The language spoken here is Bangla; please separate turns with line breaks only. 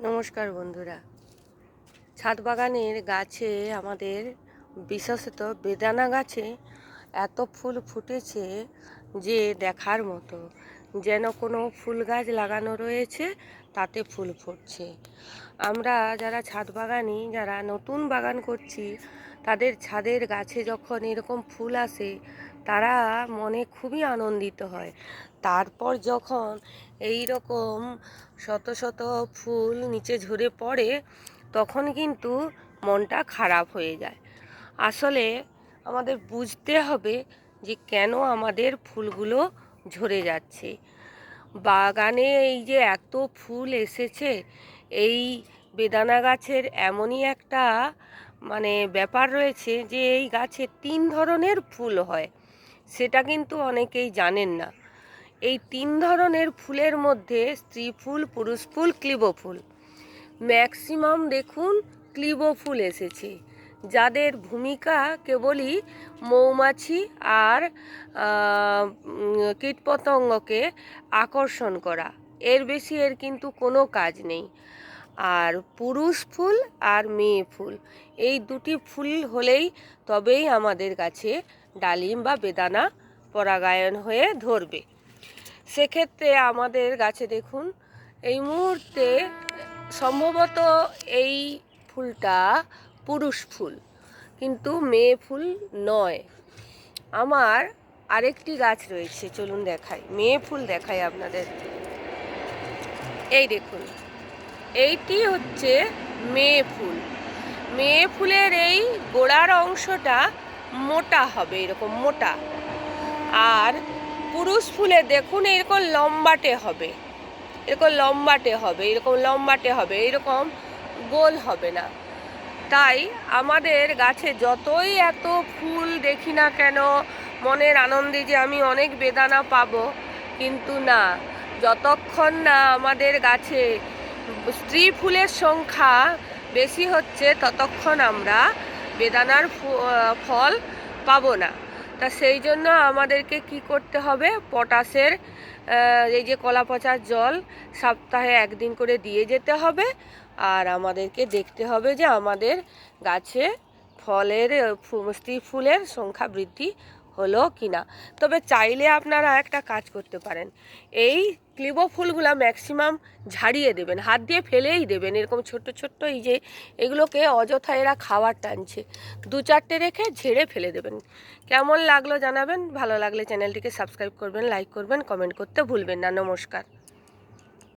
নমস্কার বন্ধুরা। ছাদ বাগানের গাছে আমাদের বিশেষত বেদানা গাছে এত ফুল ফুটেছে যে দেখার মতো, যেন কোনো ফুল গাছ লাগানো রয়েছে তাতে ফুল ফুটছে। আমরা যারা ছাদ বাগানি, যারা নতুন বাগান করছি, তাদের ছাদের গাছে যখন এরকম ফুল আসে তারা মনে খুবই আনন্দিত হয়। তারপর যখন এই রকম শত শত ফুল নিচে ঝরে পড়ে তখন কিন্তু মনটা খারাপ হয়ে যায়। আসলে আমাদের বুঝতে হবে যে কেন আমাদের ফুলগুলো ঝরে যাচ্ছে। বাগানে এই যে এত ফুল এসেছে, এই বেদানা গাছের এমনই একটা ব্যাপার রয়েছে যে এই গাছে 3 ধরনের ফুল হয়, সেটা কিন্তু অনেকেই জানেন না। এই 3 ধরনের ফুলের মধ্যে স্ত্রী ফুল, পুরুষ ফুল, ক্লীব ফুল। ম্যাক্সিমাম দেখুন ক্লীব ফুল এসেছে, যাদের ভূমিকা কেবলই মৌমাছি আর কীটপতঙ্গকে আকর্ষণ করা, এর বেশি এর কিন্তু কোনো কাজ নেই। আর পুরুষ ফুল আর মেয়ে ফুল, এই দুটি ফুল হলেই তবেই আমাদের কাছে ডালিম বা বেদানা পরাগায়ন হয়ে ধরবে। সেক্ষেত্রে আমাদের গাছে দেখুন এই মুহূর্তে সম্ভবত এই ফুলটা পুরুষ ফুল, কিন্তু মেয়ে ফুল নয়। আমার আরেকটি গাছ রয়েছে, চলুন দেখাই, মেয়ে ফুল দেখাই আপনাদের। এই দেখুন, এইটি হচ্ছে মেয়ে ফুল। মেয়ে ফুলের এই গোড়ার অংশটা মোটা হবে, এরকম মোটা। আর পুরুষ ফুলে দেখুন এরকম লম্বাটে হবে, এরকম লম্বাটে হবে, এরকম লম্বাটে হবে, এরকম গোল হবে না। তাই আমাদের গাছে যতই এত ফুল দেখি না কেন, মনের আনন্দে যে আমি অনেক বেদানা পাবো, কিন্তু না, যতক্ষণ না আমাদের গাছে স্ত্রী ফুলের সংখ্যা বেশি হচ্ছে ততক্ষণ আমরা বেদানার ফল পাবো না। তা সেই জন্য আমাদেরকে কি করতে হবে, পটাশের এই যে কলা পচার জল সপ্তাহে 1 দিন করে দিয়ে যেতে হবে। আর আমাদেরকে দেখতে হবে যে আমাদের গাছে ফলের স্ত্রী ফুলের সংখ্যা বৃদ্ধি হলো কি না। তবে চাইলে আপনারা একটা কাজ করতে পারেন, এই ক্লীব ফুলগুলো ম্যাক্সিমাম ঝাড়িয়ে দেবেন, হাত দিয়ে ফেলেই দেবেন। এরকম ছোট্ট ছোট্ট এই যে এগুলোকে অযথা এরা খাবার টানছে, 2-4টে রেখে ঝেড়ে ফেলে দেবেন। কেমন লাগলো জানাবেন, ভালো লাগলে চ্যানেলটিকে সাবস্ক্রাইব করবেন, লাইক করবেন, কমেন্ট করতে ভুলবেন না। নমস্কার।